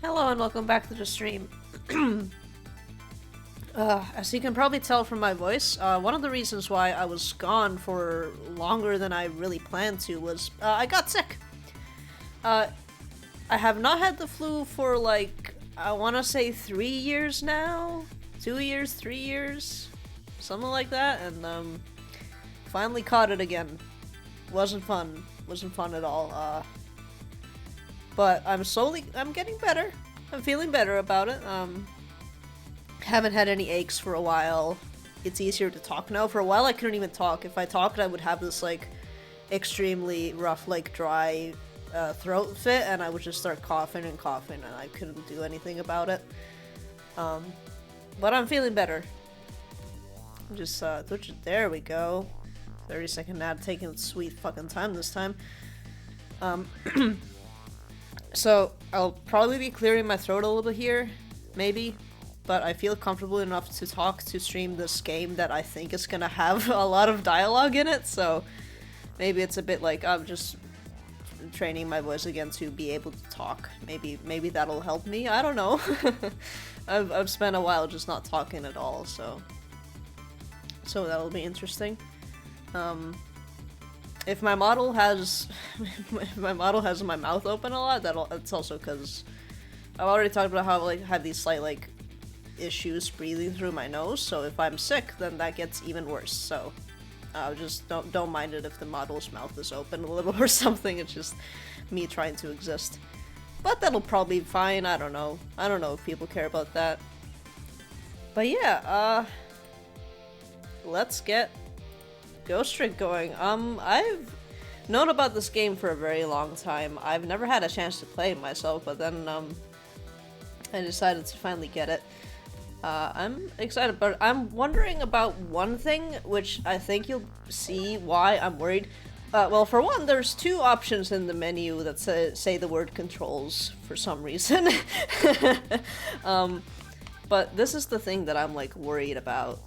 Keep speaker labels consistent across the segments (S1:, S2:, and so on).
S1: Hello and welcome back to the stream. As you can probably tell from my voice, one of the reasons why I was gone for longer than I really planned to was I got sick. I have not had the flu for like, I want to say 3 years now? 2 years, 3 years? Something like that, and finally caught it again. Wasn't fun. Wasn't fun at all. But I'm getting better. I'm feeling better about it. Haven't had any aches for a while. It's easier to talk now. For a while I couldn't even talk. If I talked I would have this like extremely rough, like dry throat fit, and I would just start coughing and coughing and I couldn't do anything about it. But I'm feeling better. Just there we go. 30-second ad, taking sweet fucking time this time. So, I'll probably be clearing my throat a little bit here, maybe, but I feel comfortable enough to talk to stream this game that I think is gonna have a lot of dialogue in it, so maybe it's a bit like I'm just training my voice again to be able to talk. Maybe that'll help me, I don't know. I've spent a while just not talking at all, so that'll be interesting. If my model has my mouth open a lot, that's also because I've already talked about how I have these slight like issues breathing through my nose. So if I'm sick, then that gets even worse. So just don't mind it if the model's mouth is open a little or something. It's just me trying to exist. But that'll probably be fine. I don't know if people care about that. But yeah, let's get Ghost Trick going. I've known about this game for a very long time. I've never had a chance to play it myself, but then I decided to finally get it. I'm excited, but I'm wondering about one thing, which I think you'll see why I'm worried. Well, for one, there's two options in the menu that say the word controls for some reason. But this is the thing that I'm like worried about.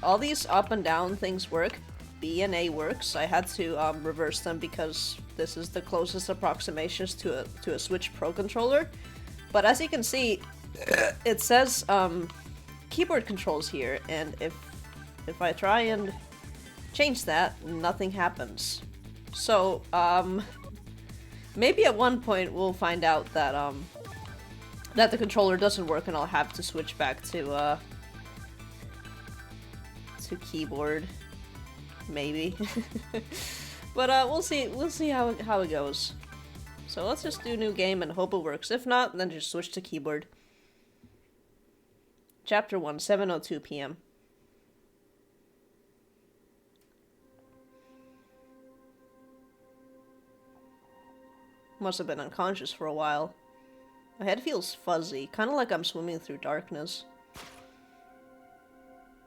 S1: All these up and down things work. B and A works. I had to reverse them because this is the closest approximations to a Switch Pro controller. But as you can see, it says keyboard controls here, and if I try and change that, nothing happens. So maybe at one point we'll find out that that the controller doesn't work, and I'll have to switch back to keyboard, maybe. But we'll see how it goes. So let's just do new game and hope it works. If not, then just switch to keyboard. Chapter 1, 7:02 p.m. Must have been unconscious for a while. My head feels fuzzy, kind of like I'm swimming through darkness.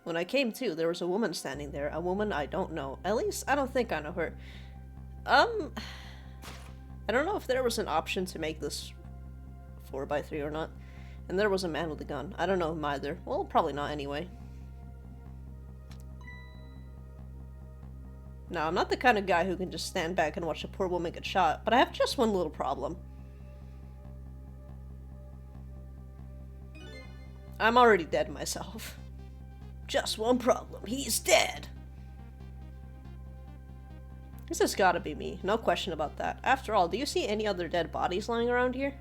S1: When I came to, there was a woman standing there. A woman I don't know. At least, I don't think I know her. I don't know if there was an option to make this 4x3 or not. And there was a man with a gun. I don't know him either. Well, probably not anyway. No, I'm not the kind of guy who can just stand back and watch a poor woman get shot, but I have just one little problem. I'm already dead myself. Just one problem. He's dead. This has gotta be me. No question about that. After all, do you see any other dead bodies lying around here?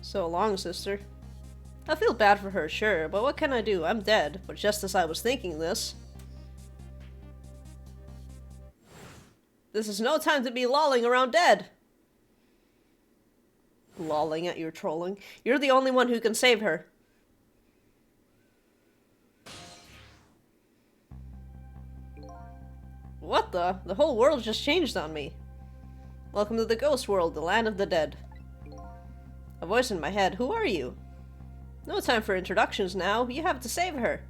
S1: So long, sister. I feel bad for her, sure, but what can I do? I'm dead. But just as I was thinking this... This is no time to be lolling around dead! Lolling at your trolling. You're the only one who can save her. What the? The whole world just changed on me. Welcome to the ghost world, the land of the dead. A voice in my head. Who are you? No time for introductions now. You have to save her.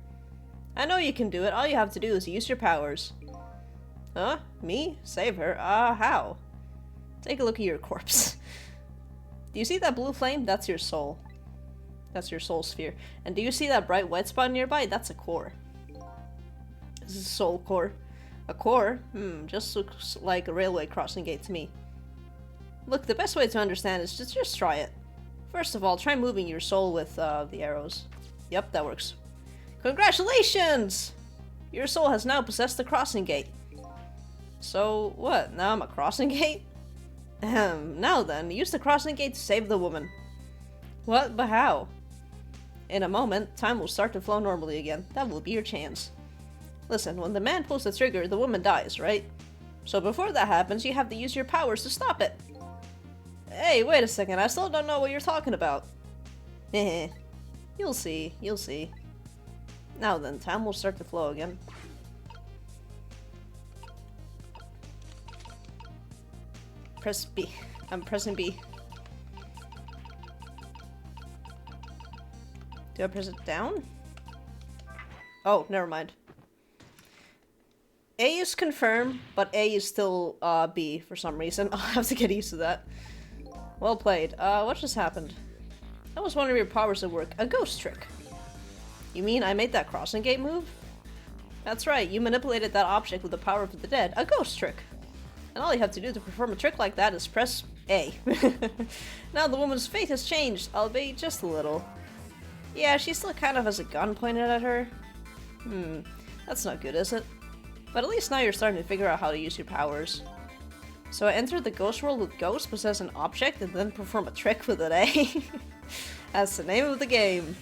S1: I know you can do it. All you have to do is use your powers. Huh? Me? Save her? How? Take a look at your corpse. Do you see that blue flame? That's your soul. That's your soul sphere. And do you see that bright white spot nearby? That's a core. This is a soul core. A core? Just looks like a railway crossing gate to me. Look, the best way to understand is just try it. First of all, try moving your soul with the arrows. Yep, that works. Congratulations! Your soul has now possessed the crossing gate. So, what? Now I'm a crossing gate? Now then, use the crossing gate to save the woman. What? But how? In a moment, time will start to flow normally again. That will be your chance. Listen, when the man pulls the trigger, the woman dies, right? So before that happens, you have to use your powers to stop it. Hey, wait a second, I still don't know what you're talking about. Heh. You'll see, you'll see. Now then, time will start to flow again. Press B. I'm pressing B. Do I press it down? Oh, never mind. A is confirm, but A is still B for some reason. I'll have to get used to that. Well played. What just happened? That was one of your powers at work. A ghost trick. You mean I made that crossing gate move? That's right, you manipulated that object with the power of the dead. A ghost trick. And all you have to do to perform a trick like that is press A. Now the woman's fate has changed, albeit just a little. Yeah, she still kind of has a gun pointed at her. That's not good, is it? But at least now you're starting to figure out how to use your powers. So I enter the ghost world with ghosts, possess an object, and then perform a trick with an A. That's the name of the game.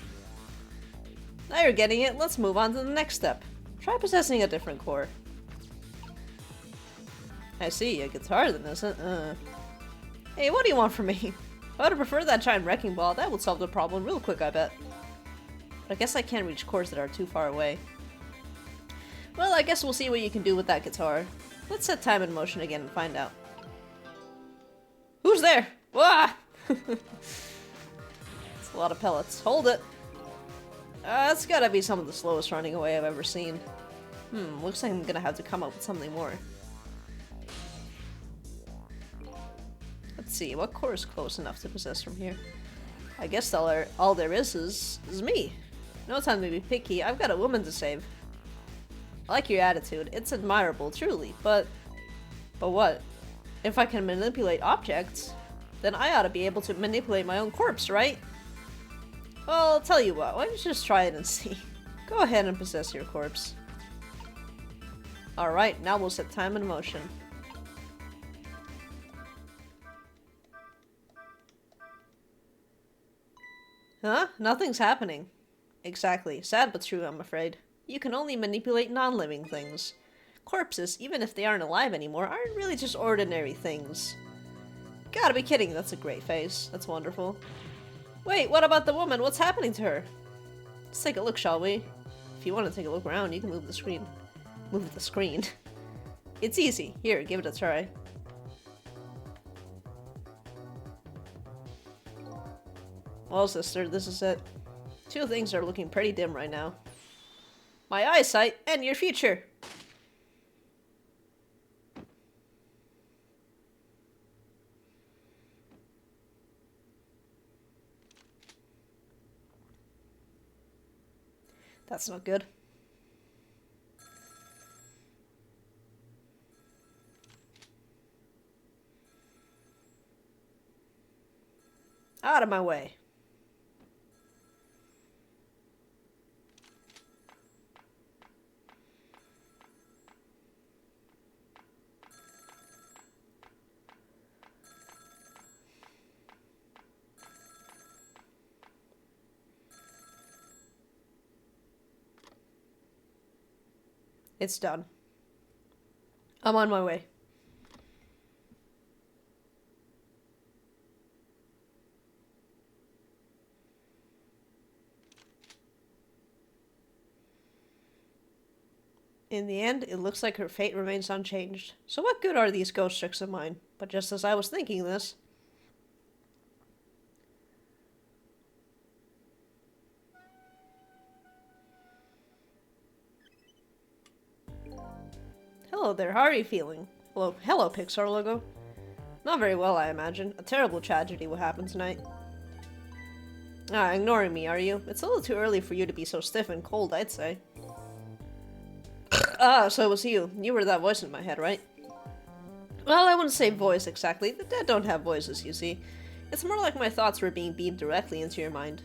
S1: Now you're getting it, let's move on to the next step. Try possessing a different core. I see, a guitar then, isn't it? Hey, what do you want from me? I would have preferred that giant wrecking ball, that would solve the problem real quick, I bet. But I guess I can't reach chords that are too far away. Well, I guess we'll see what you can do with that guitar. Let's set time in motion again and find out. Who's there? Wah! It's a lot of pellets. Hold it! That's gotta be some of the slowest running away I've ever seen. Looks like I'm gonna have to come up with something more. Let's see, what core is close enough to possess from here? I guess all there is me. No time to be picky, I've got a woman to save. I like your attitude, it's admirable, truly, but what? If I can manipulate objects, then I ought to be able to manipulate my own corpse, right? Well, I'll tell you what, why don't you just try it and see? Go ahead and possess your corpse. Alright, now we'll set time in motion. Huh? Nothing's happening. Exactly. Sad but true, I'm afraid. You can only manipulate non-living things. Corpses, even if they aren't alive anymore, aren't really just ordinary things. Gotta be kidding, that's a great face. That's wonderful. Wait, what about the woman? What's happening to her? Let's take a look, shall we? If you want to take a look around, you can move the screen. Move the screen. It's easy. Here, give it a try. Well, sister, this is it. Two things are looking pretty dim right now. My eyesight and your future! That's not good. Out of my way. It's done. I'm on my way. In the end, it looks like her fate remains unchanged. So what good are these ghost tricks of mine? But just as I was thinking this... Hello there, how are you feeling? Hello, Pixar logo. Not very well, I imagine. A terrible tragedy will happen tonight. Ah, ignoring me, are you? It's a little too early for you to be so stiff and cold, I'd say. Ah, so it was you. You were that voice in my head, right? Well, I wouldn't say voice exactly. The dead don't have voices, you see. It's more like my thoughts were being beamed directly into your mind.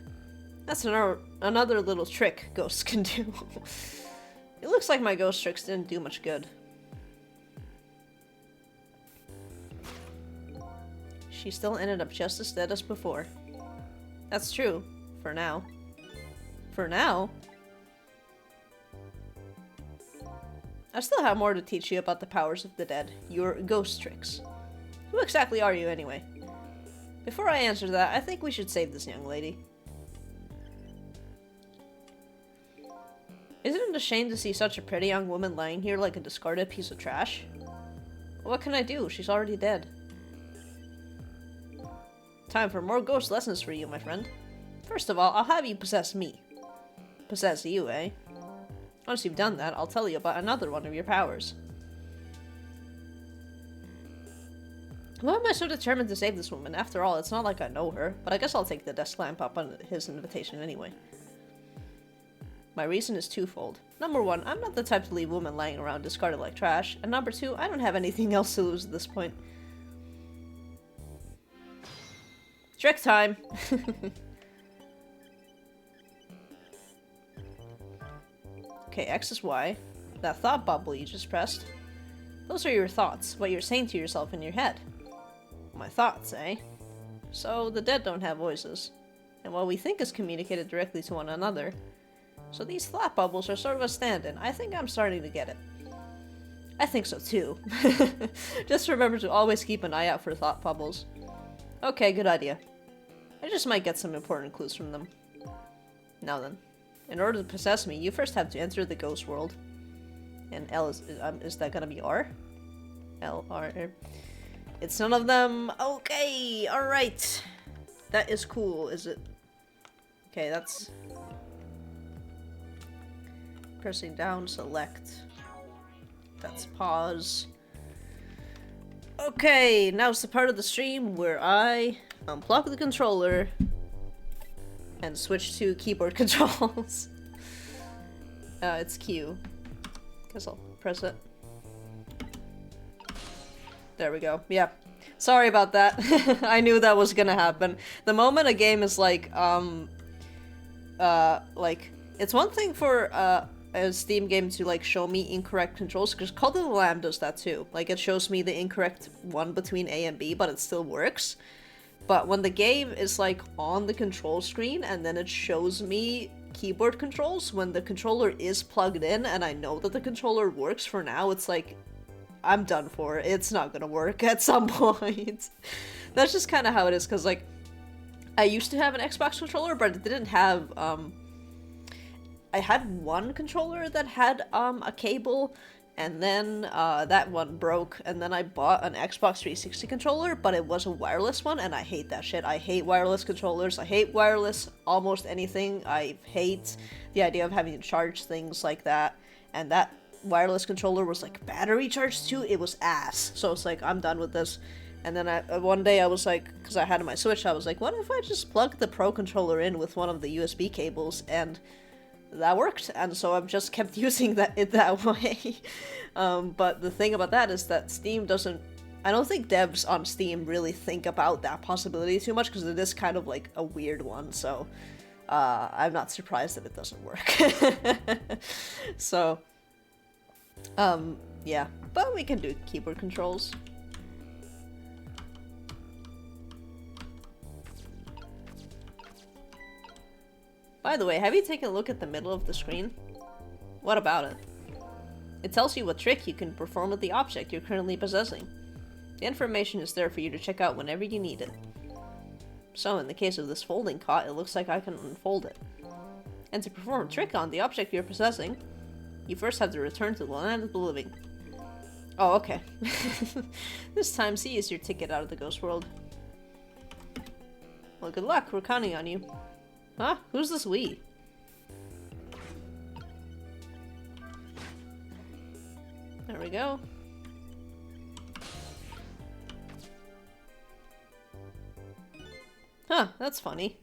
S1: That's another little trick ghosts can do. It looks like my ghost tricks didn't do much good. She still ended up just as dead as before. That's true. For now. For now? I still have more to teach you about the powers of the dead. Your ghost tricks. Who exactly are you, anyway? Before I answer that, I think we should save this young lady. Isn't it a shame to see such a pretty young woman lying here like a discarded piece of trash? What can I do? She's already dead. Time for more ghost lessons for you, my friend. First of all, I'll have you possess me. Possess you, eh? Once you've done that, I'll tell you about another one of your powers. Why am I so determined to save this woman? After all, it's not like I know her, but I guess I'll take the desk lamp up on his invitation anyway. My reason is twofold. Number one, I'm not the type to leave women lying around discarded like trash, and number two, I don't have anything else to lose at this point. Trick time! Okay, X is Y. That thought bubble you just pressed. Those are your thoughts, what you're saying to yourself in your head. My thoughts, eh? So, the dead don't have voices. And what we think is communicated directly to one another. So these thought bubbles are sort of a stand-in. I think I'm starting to get it. I think so too. Just remember to always keep an eye out for thought bubbles. Okay, good idea. I just might get some important clues from them. Now then. In order to possess me, you first have to enter the ghost world. And L is that gonna be R? L, R, R. It's none of them. Okay, alright. That is cool, is it? Okay, that's... Pressing down, select. That's pause. Okay, now it's the part of the stream where I unplug the controller and switch to keyboard controls. It's Q. Guess I'll press it. There we go. Yeah. Sorry about that. I knew that was gonna happen. The moment a game is like, it's one thing for, a Steam game to like show me incorrect controls, because Cult of the Lamb does that too. Like it shows me the incorrect one between A and B, but it still works. But when the game is like on the control screen and then it shows me keyboard controls, when the controller is plugged in and I know that the controller works for now, it's like, I'm done for. It's not gonna work at some point. That's just kind of how it is, because like, I used to have an Xbox controller, but it didn't have, I had one controller that had a cable, and then that one broke, and then I bought an Xbox 360 controller, but it was a wireless one, and I hate that shit. I hate wireless controllers. I hate wireless almost anything. I hate the idea of having to charge things like that, and that wireless controller was like battery charged too. It was ass. So it's like, I'm done with this. And then one day I was like, because I had my Switch, I was like, what if I just plug the Pro controller in with one of the USB cables, and that worked, and so I've just kept using it that way. But the thing about that is that Steam doesn't... I don't think devs on Steam really think about that possibility too much, because it is kind of like a weird one, so I'm not surprised that it doesn't work. So, yeah. But we can do keyboard controls. By the way, have you taken a look at the middle of the screen? What about it? It tells you what trick you can perform with the object you're currently possessing. The information is there for you to check out whenever you need it. So, in the case of this folding cot, it looks like I can unfold it. And to perform a trick on the object you're possessing, you first have to return to the land of the living. Oh, okay. This time, C is your ticket out of the ghost world. Well, good luck, we're counting on you. Huh? Who's this we? There we go. Huh, that's funny.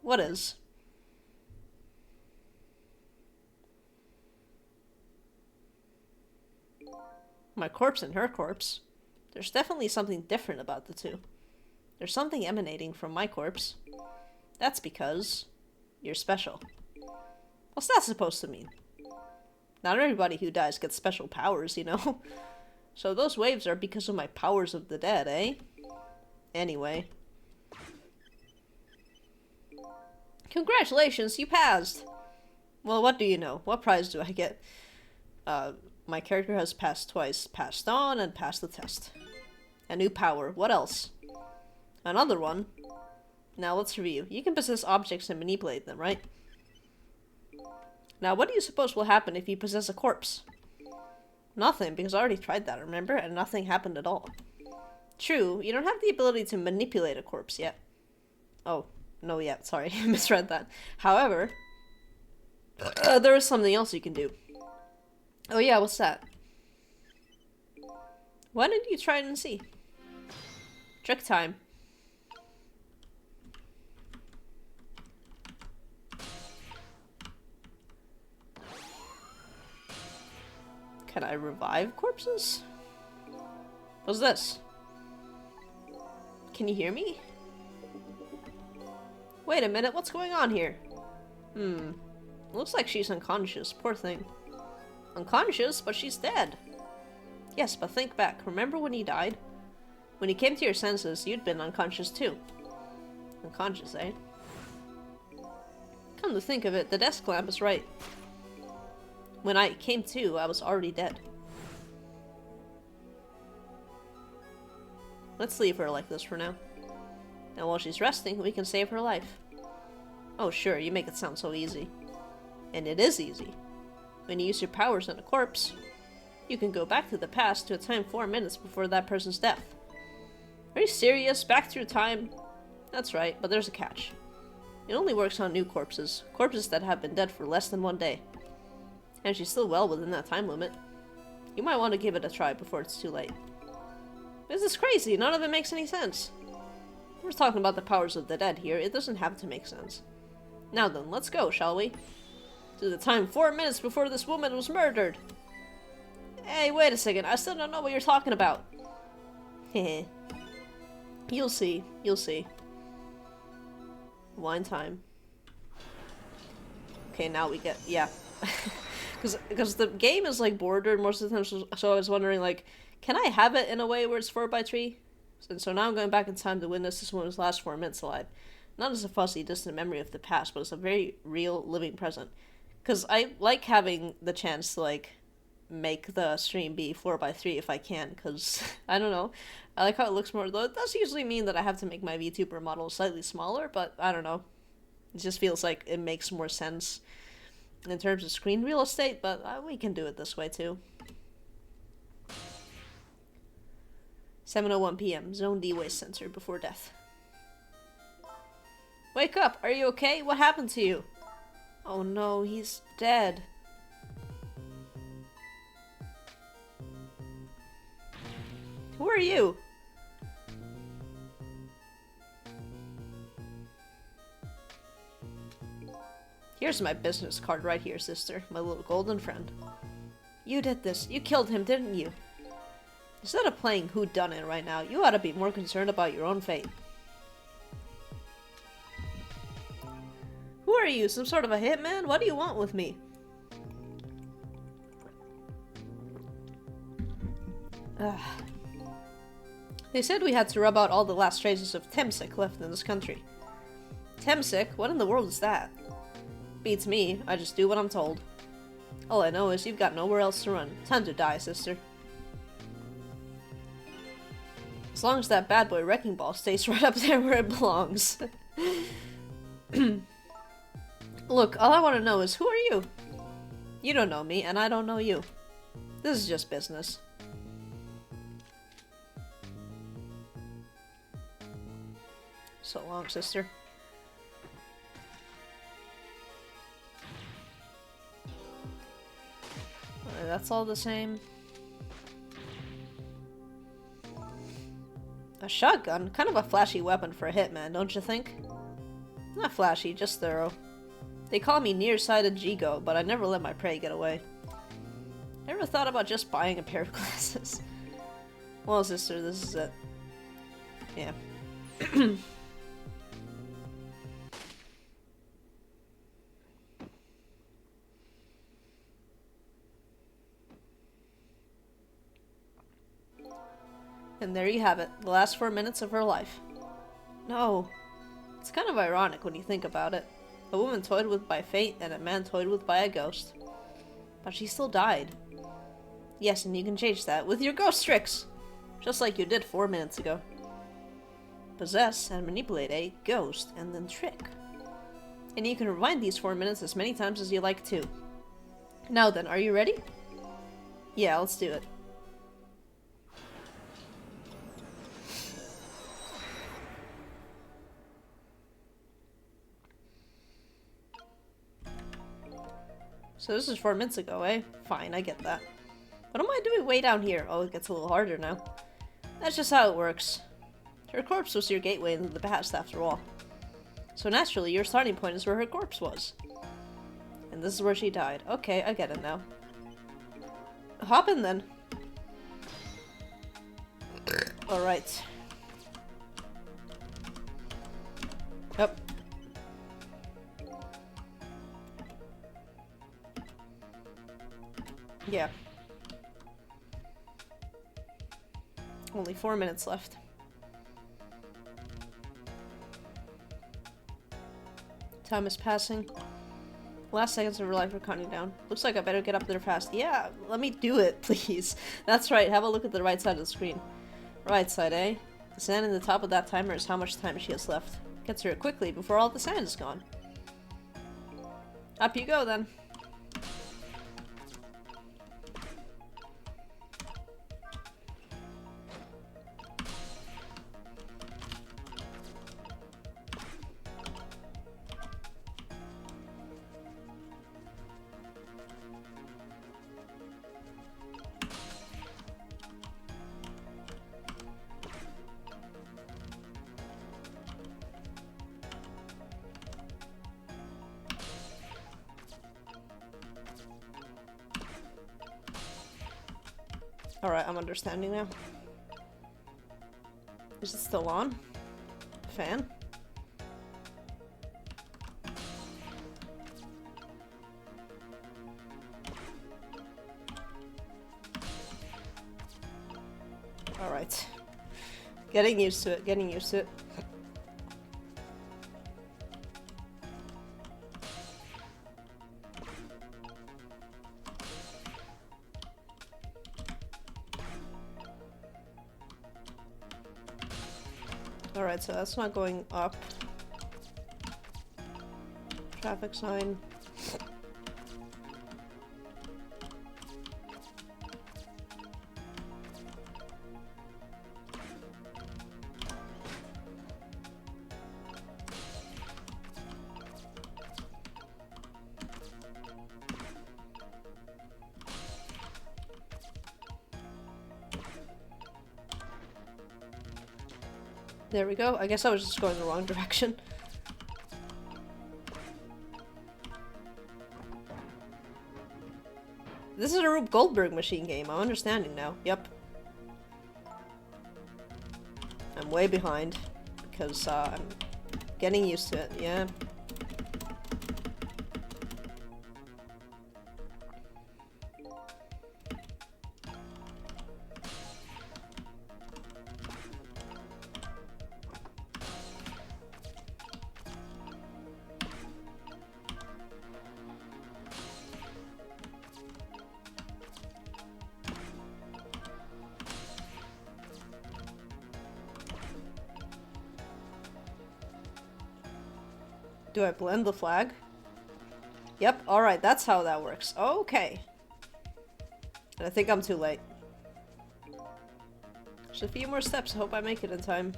S1: What is? My corpse and her corpse. There's definitely something different about the two. There's something emanating from my corpse. That's because you're special. What's that supposed to mean? Not everybody who dies gets special powers, you know? So those waves are because of my powers of the dead, eh? Anyway. Congratulations, you passed! Well, what do you know? What prize do I get? My character has passed twice. Passed on and passed the test. A new power. What else? Another one. Now let's review. You can possess objects and manipulate them, right? Now, what do you suppose will happen if you possess a corpse? Nothing, because I already tried that, remember? And nothing happened at all. True, you don't have the ability to manipulate a corpse yet. Oh, no, yeah, sorry, I misread that. However, there is something else you can do. Oh yeah, what's that? Why didn't you try it and see? Trick time. Can I revive corpses? What's this? Can you hear me? Wait a minute, what's going on here? Looks like she's unconscious, poor thing. Unconscious, but she's dead. Yes, but think back, remember when he died? When you came to your senses, you'd been unconscious too. Unconscious, eh? Come to think of it, the desk lamp is right. When I came to, I was already dead. Let's leave her like this for now. And while she's resting, we can save her life. Oh sure, you make it sound so easy. And it is easy. When you use your powers on a corpse, you can go back to the past to a time 4 minutes before that person's death. Are you serious? Back through time? That's right, but there's a catch. It only works on new corpses. Corpses that have been dead for less than 1 day. And she's still well within that time limit. You might want to give it a try before it's too late. This is crazy, none of it makes any sense. We're talking about the powers of the dead here, it doesn't have to make sense. Now then, let's go, shall we? To the time 4 minutes before this woman was murdered. Hey, wait a second, I still don't know what you're talking about. Heh. You'll see, you'll see. Wine time. Okay, now we get, yeah. Because the game is like bordered most of the time, so I was wondering like, can I have it in a way where it's 4x3? And so now I'm going back in time to witness this woman's last 4 minutes alive. Not as a fuzzy, distant memory of the past, but as a very real, living present. Because I like having the chance to like make the stream be 4x3 if I can, because I don't know. I like how it looks more, though it does usually mean that I have to make my VTuber model slightly smaller, but I don't know. It just feels like it makes more sense in terms of screen real estate, but we can do it this way too. 7:01 p.m. Zone D waste sensor before death. Wake up! Are you okay? What happened to you? Oh no, he's dead. Who are you? Here's my business card right here, sister. My little golden friend. You did this. You killed him, didn't you? Instead of playing whodunit right now, you ought to be more concerned about your own fate. Who are you? Some sort of a hitman? What do you want with me? They said we had to rub out all the last traces of Temsik left in this country. Temsik? What in the world is that? Beats me. I just do what I'm told. All I know is you've got nowhere else to run. Time to die, sister. As long as that bad boy wrecking ball stays right up there where it belongs. Look, all I want to know is, who are you? You don't know me, and I don't know you. This is just business. So long, sister. That's all the same. A shotgun? Kind of a flashy weapon for a hitman, don't you think? Not flashy, just thorough. They call me nearsighted Jigo, but I never let my prey get away. Ever thought about just buying a pair of glasses? Well, sister, this is it. Yeah. And there you have it, the last 4 minutes of her life. No. It's kind of ironic when you think about it. A woman toyed with by fate and a man toyed with by a ghost. But she still died. Yes, and you can change that with your ghost tricks! Just like you did 4 minutes ago. Possess and manipulate a ghost and then trick. And you can rewind these 4 minutes as many times as you like too. Now then, are you ready? Yeah, let's do it. So this is 4 minutes ago, eh? Fine, I get that. What am I doing way down here? Oh, it gets a little harder now. That's just how it works. Her corpse was your gateway into the past, after all. So naturally, your starting point is where her corpse was. And this is where she died. Okay, I get it now. Hop in then. Alright. Yep. Yeah. Only 4 minutes left. Time is passing. Last seconds of her life are counting down. Looks like I better get up there fast. Yeah, let me do it, please. That's right, have a look at the right side of the screen. Right side, eh? The sand in the top of that timer is how much time she has left. Get to her quickly before all the sand is gone. Up you go, then. Alright, I'm understanding now. Is it still on? Fan? Alright. Getting used to it, getting used to it. Alright, so that's not going up. Traffic sign. There we go. I guess I was just going the wrong direction. This is a Rube Goldberg machine game. I'm understanding now. Yep. I'm way behind because I'm getting used to it. Yeah. Do I blend the flag? Yep, alright, that's how that works. Okay. And I think I'm too late. Just a few more steps, I hope I make it in time.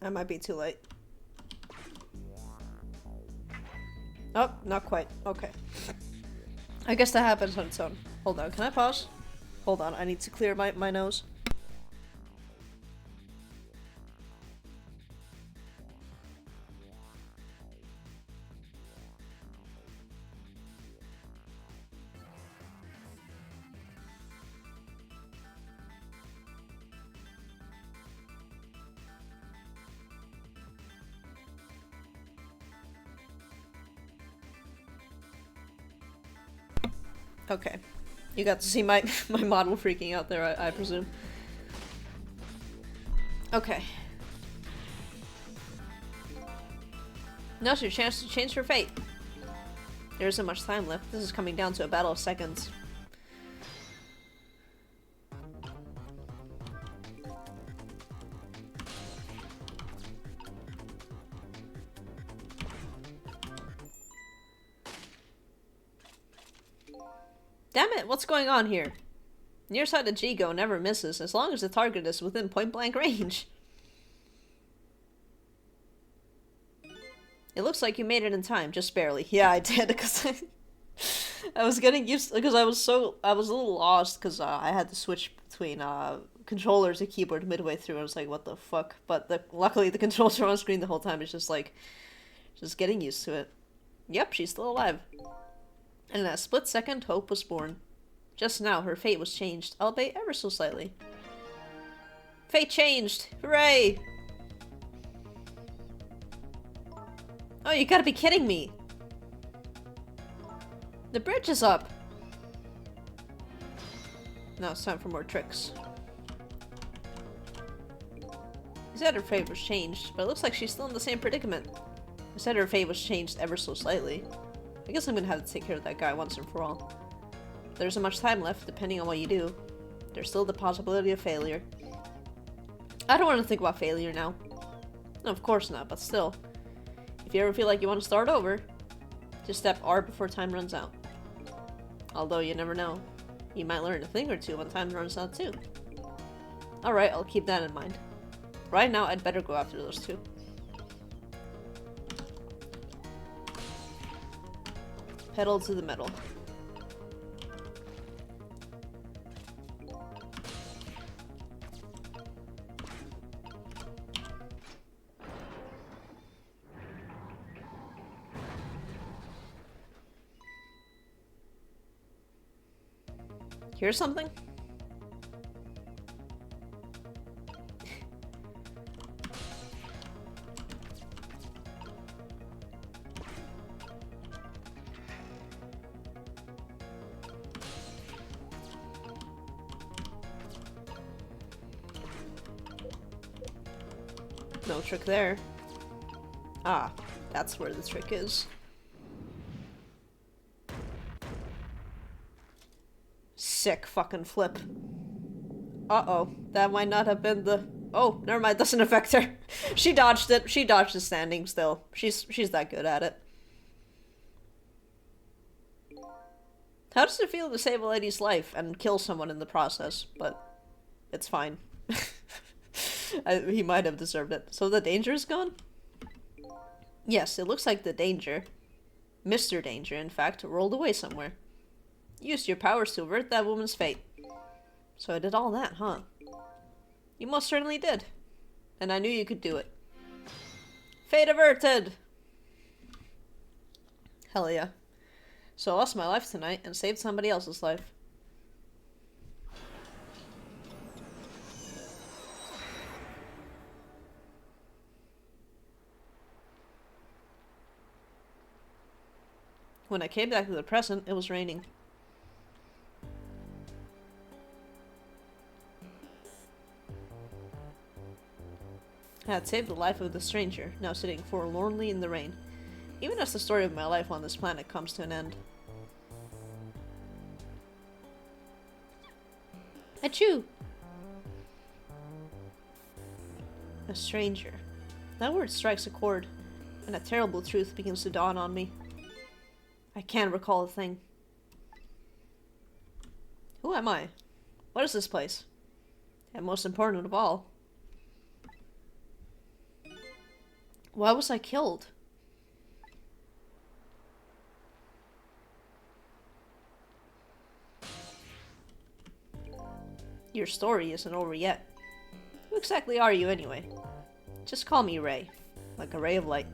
S1: I might be too late. Oh, not quite. Okay. I guess that happens on its own. Hold on, can I pause? Hold on, I need to clear my nose. Okay. You got to see my my model freaking out there, I presume. Okay. Now's your chance to change your fate. There isn't much time left. This is coming down to a battle of seconds. Damn it, what's going on here? Nearsighted Jigo never misses, as long as the target is within point-blank range. It looks like you made it in time, just barely. Yeah, I did, because I was getting used, because I was a little lost, because I had to switch between controllers and keyboard midway through. I was like, what the fuck? But luckily the controls are on screen the whole time. It's just like, just getting used to it. Yep, she's still alive. And in a split second, hope was born. Just now, her fate was changed, albeit ever so slightly. Fate changed! Hooray! Oh, you gotta be kidding me! The bridge is up! Now it's time for more tricks. He said her fate was changed, but it looks like she's still in the same predicament. He said her fate was changed ever so slightly. I guess I'm gonna have to take care of that guy once and for all. There isn't much time left, depending on what you do. There's still the possibility of failure. I don't want to think about failure now. No, of course not, but still. If you ever feel like you want to start over, just step R before time runs out. Although you never know. You might learn a thing or two when time runs out too. Alright, I'll keep that in mind. Right now, I'd better go after those two. Pedal to the metal. Hear something? No trick there. Ah, that's where the trick is. Sick fucking flip. Uh-oh. That might not have been the... Oh, never mind. Doesn't affect her. She dodged it. She dodged the standing still. She's that good at it. How does it feel to save a lady's life and kill someone in the process? But it's fine. He might have deserved it. So the danger is gone? Yes, it looks like the danger, Mr. Danger, in fact, rolled away somewhere. You used your powers to avert that woman's fate. So I did all that, huh? You most certainly did. And I knew you could do it. Fate averted! Hell yeah. So I lost my life tonight and saved somebody else's life. When I came back to the present, it was raining. I had saved the life of the stranger, now sitting forlornly in the rain, even as the story of my life on this planet comes to an end. Achoo! A stranger. That word strikes a chord, and a terrible truth begins to dawn on me. I can't recall a thing. Who am I? What is this place? And most important of all, why was I killed? Your story isn't over yet. Who exactly are you anyway? Just call me Ray. Like a ray of light.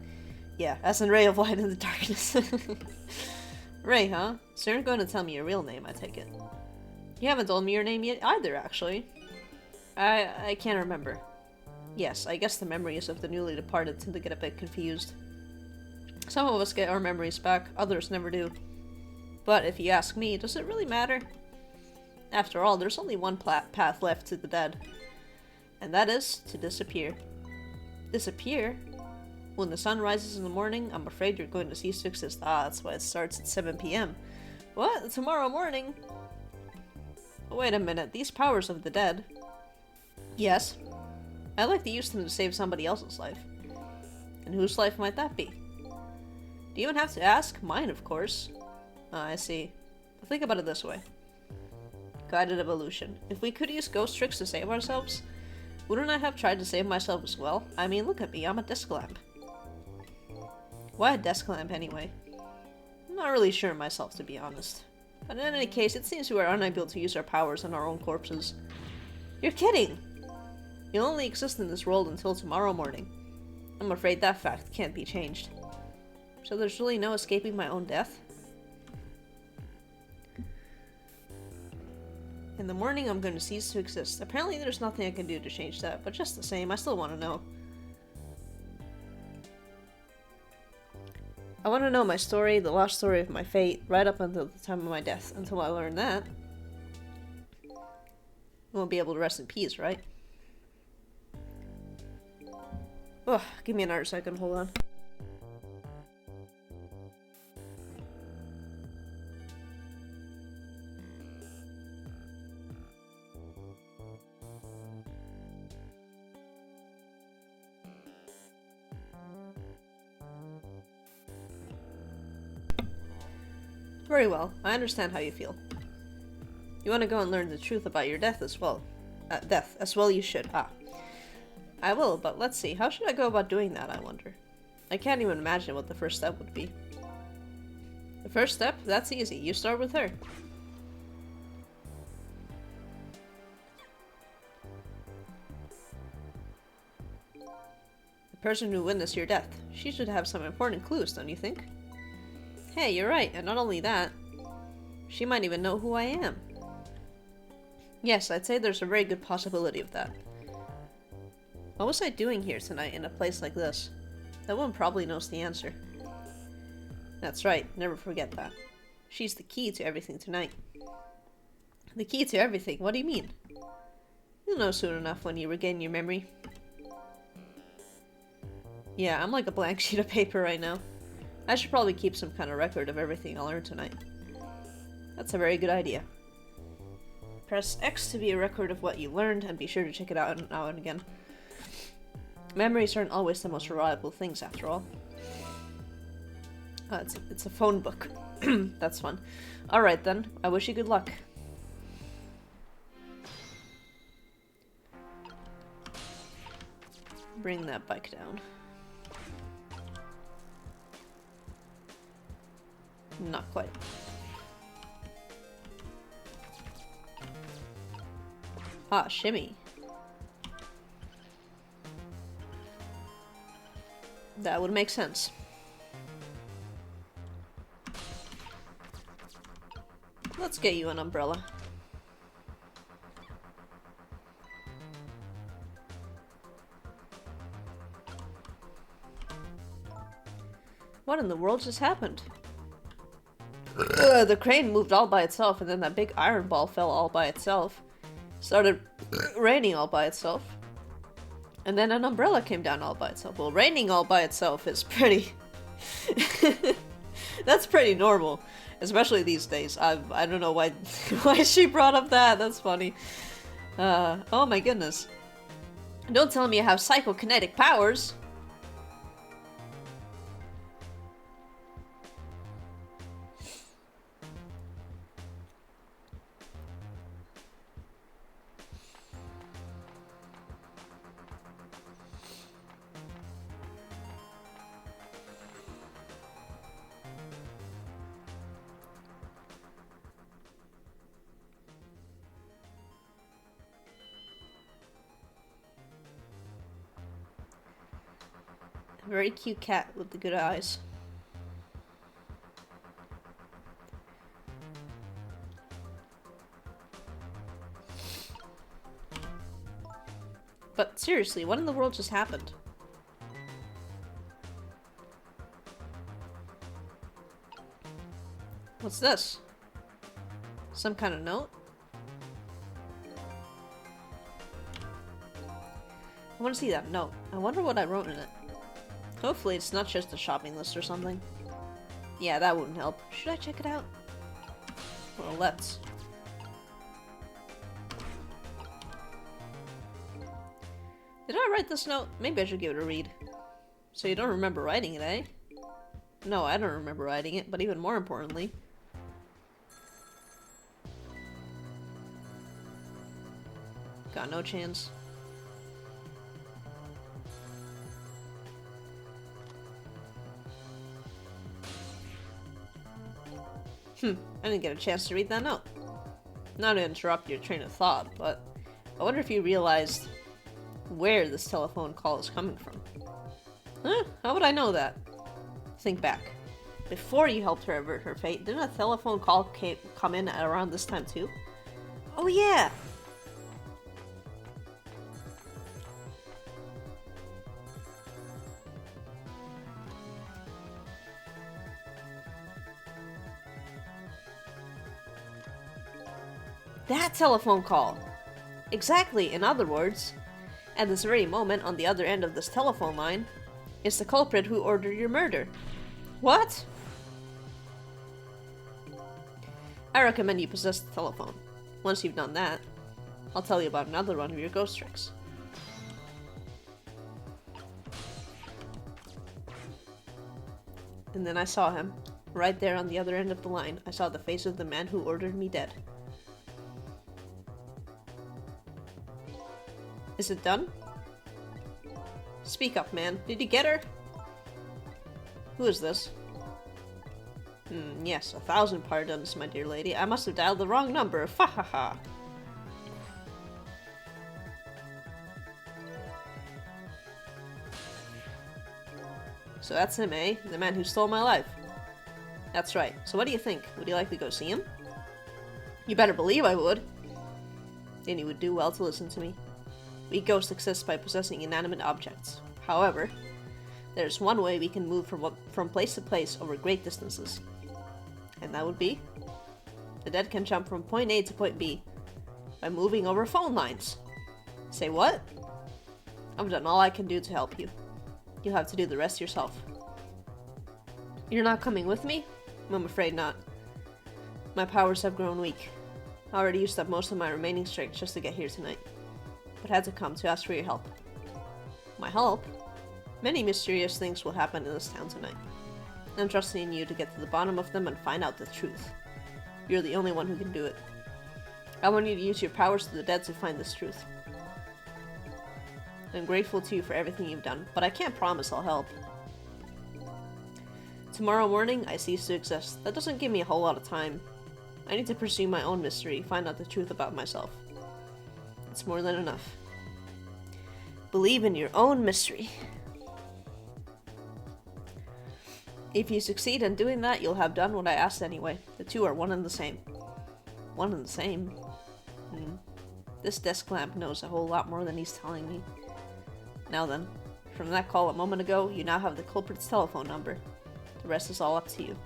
S1: Yeah, as in ray of light in the darkness. Ray, huh? So you're going to tell me your real name, I take it. You haven't told me your name yet either, actually. I can't remember. Yes, I guess the memories of the newly departed tend to get a bit confused. Some of us get our memories back, others never do. But if you ask me, does it really matter? After all, there's only one path left to the dead. And that is to disappear. Disappear? When the sun rises in the morning, I'm afraid you're going to cease to exist. Ah, that's why it starts at 7 p.m. What? Tomorrow morning? Wait a minute, these powers of the dead. Yes. I'd like to use them to save somebody else's life. And whose life might that be? Do you even have to ask? Mine, of course. Ah, I see. But think about it this way. Guided evolution. If we could use ghost tricks to save ourselves, wouldn't I have tried to save myself as well? I mean, look at me, I'm a desk lamp. Why a desk lamp, anyway? I'm not really sure myself, to be honest. But in any case, it seems we are unable to use our powers on our own corpses. You're kidding! You'll only exist in this world until tomorrow morning. I'm afraid that fact can't be changed. So there's really no escaping my own death? In the morning, I'm going to cease to exist. Apparently there's nothing I can do to change that, but just the same, I still want to know. I want to know my story, the lost story of my fate, right up until the time of my death. Until I learn that, I won't be able to rest in peace, right? Ugh, give me another second, hold on. Very well, I understand how you feel. You want to go and learn the truth about your death as well. You should. Ah. I will, but let's see, how should I go about doing that, I wonder? I can't even imagine what the first step would be. The first step? That's easy, you start with her. The person who witnessed your death. She should have some important clues, don't you think? Hey, you're right, and not only that, she might even know who I am. Yes, I'd say there's a very good possibility of that. What was I doing here tonight in a place like this? That one probably knows the answer. That's right, never forget that. She's the key to everything tonight. The key to everything? What do you mean? You'll know soon enough when you regain your memory. Yeah, I'm like a blank sheet of paper right now. I should probably keep some kind of record of everything I learned tonight. That's a very good idea. Press X to be a record of what you learned, and be sure to check it out now and again. Memories aren't always the most reliable things, after all. It's a phone book. That's fun. Alright then, I wish you good luck. Bring that bike down. Not quite. Ah, shimmy. That would make sense. Let's get you an umbrella. What in the world just happened? The crane moved all by itself, and then that big iron ball fell all by itself. Started raining all by itself. And then an umbrella came down all by itself. Well, raining all by itself is pretty... That's pretty normal. Especially these days. I don't know why why she brought up that. That's funny. Oh my goodness. Don't tell me you have psychokinetic powers. Very cute cat with the good eyes. But seriously, what in the world just happened? What's this? Some kind of note? I want to see that note. I wonder what I wrote in it. Hopefully it's not just a shopping list or something. Yeah, that wouldn't help. Should I check it out? Well, let's. Did I write this note? Maybe I should give it a read. So you don't remember writing it, eh? No, I don't remember writing it, but even more importantly... Got no chance. I didn't get a chance to read that note. Not to interrupt your train of thought, but I wonder if you realized where this telephone call is coming from. Huh? How would I know that? Think back. Before you helped her avert her fate, didn't a telephone call come in at around this time too? Oh yeah! That telephone call! Exactly, in other words, at this very moment on the other end of this telephone line is the culprit who ordered your murder. What? I recommend you possess the telephone. Once you've done that, I'll tell you about another one of your ghost tricks. And then I saw him. Right there on the other end of the line, I saw the face of the man who ordered me dead. Is it done? Speak up, man. Did you get her? Who is this? Yes, 1,000 pardons, my dear lady. I must have dialed the wrong number. Fa ha ha. So that's him, eh? The man who stole my life. That's right. So what do you think? Would you like to go see him? You better believe I would. Then you would do well to listen to me. We ghosts exist by possessing inanimate objects. However, there's one way we can move from place to place over great distances. And that would be? The dead can jump from point A to point B by moving over phone lines. Say what? I've done all I can do to help you. You'll have to do the rest yourself. You're not coming with me? I'm afraid not. My powers have grown weak. I already used up most of my remaining strength just to get here tonight. But had to come to ask for your help. My help? Many mysterious things will happen in this town tonight. I'm trusting in you to get to the bottom of them and find out the truth. You're the only one who can do it. I want you to use your powers to the dead to find this truth. I'm grateful to you for everything you've done, but I can't promise I'll help. Tomorrow morning, I cease to exist. That doesn't give me a whole lot of time. I need to pursue my own mystery, find out the truth about myself. It's more than enough. Believe in your own mystery. If you succeed in doing that, you'll have done what I asked anyway. The two are one and the same. One and the same? This desk lamp knows a whole lot more than he's telling me. Now then, from that call a moment ago, you now have the culprit's telephone number. The rest is all up to you.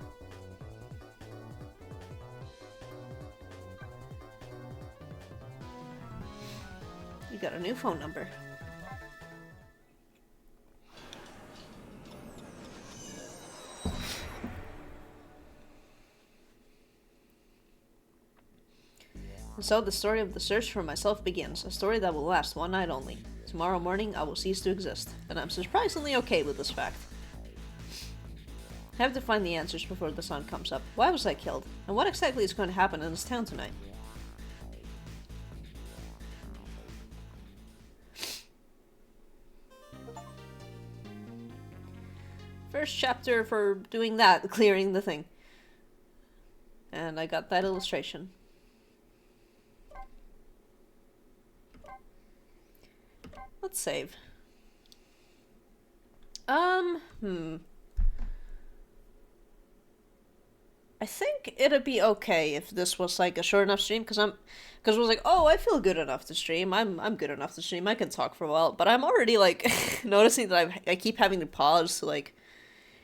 S1: You got a new phone number. And so the story of the search for myself begins, a story that will last one night only. Tomorrow morning I will cease to exist, and I'm surprisingly okay with this fact. I have to find the answers before the sun comes up. Why was I killed? And what exactly is going to happen in this town tonight? First chapter for doing that, clearing the thing. And I got that illustration. Let's save. I think it'd be okay if this was like a short enough stream, because I was like, oh, I feel good enough to stream. I'm good enough to stream. I can talk for a while, but I'm already like noticing that I keep having to pause to like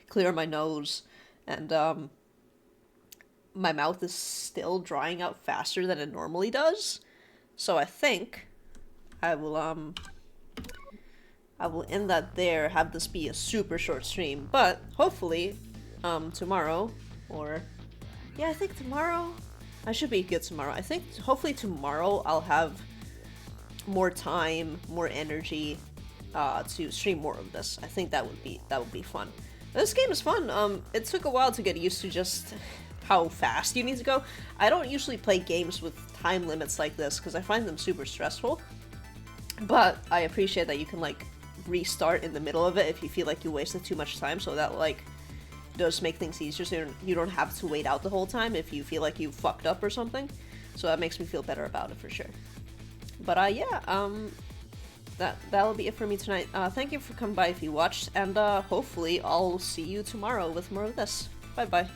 S1: clear my nose, and my mouth is still drying out faster than it normally does. So I think I will end that there, have this be a super short stream, but hopefully tomorrow, or yeah, I think tomorrow I should be good tomorrow. I think hopefully tomorrow I'll have more time, more energy to stream more of this. I think that would be fun. This game is fun. It took a while to get used to just how fast you need to go. I don't usually play games with time limits like this because I find them super stressful. But I appreciate that you can like restart in the middle of it if you feel like you wasted too much time, so that like does make things easier, so you don't have to wait out the whole time if you feel like you fucked up or something. So that makes me feel better about it for sure. But yeah, that'll be it for me tonight. Thank you for coming by if you watched, and hopefully I'll see you tomorrow with more of this. Bye bye.